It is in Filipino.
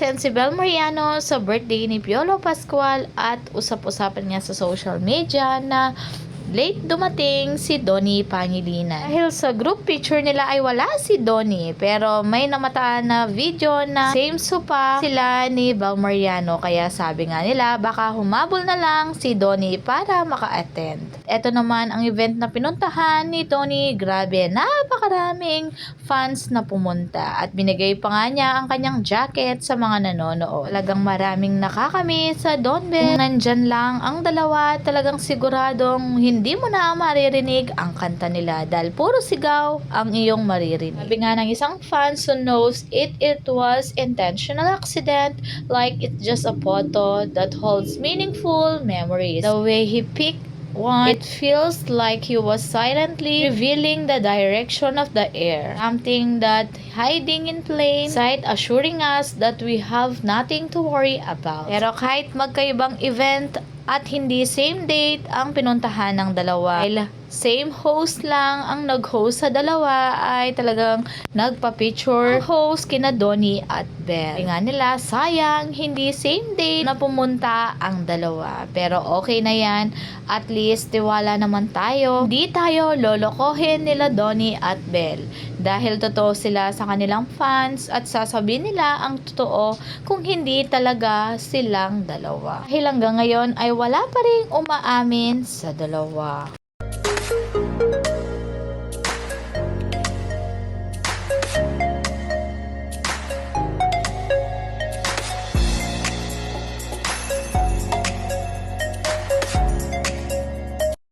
present si Bel Mariano sa birthday ni Piolo Pascual at usap-usapan nga sa social media na late dumating si Donnie Pangilinan. Dahil sa group picture nila ay wala si Donnie, pero may namataan na video na same sopa sila ni Bel Mariano, kaya sabi nga nila baka humabol na lang si Donnie para maka-attend. Ito naman ang event na pinuntahan ni Donnie. Grabe, napakaraming fans na pumunta at binigay pa nga niya ang kanyang jacket sa mga nanonood. Talagang maraming nakakamiss sa Don Bel. Kung nandyan lang ang dalawa, talagang siguradong hindi mo na maririnig ang kanta nila dahil puro sigaw ang iyong maririnig. Sabi nga ng isang fan who knows it was intentional accident, like it's just a photo that holds meaningful memories. The way he picked one, it feels like he was silently revealing the direction of the air, something that hiding in plain sight, assuring us that we have nothing to worry about. Pero kahit magkaibang event at hindi same date ang pinuntahan ng dalawa, dahil same host lang ang nag-host sa dalawa, ay talagang nagpa-picture host kina Donnie at Bel. Nga nila, sayang hindi same date na pumunta ang dalawa. Pero okay na yan, at least tiwala naman tayo. Hindi tayo lolokohin nila Donnie at Bel dahil totoo sila sa kanilang fans at sasabihin nila ang totoo kung hindi talaga silang dalawa. Dahil hanggang ngayon ay wala pa ring umaamin sa dalawa.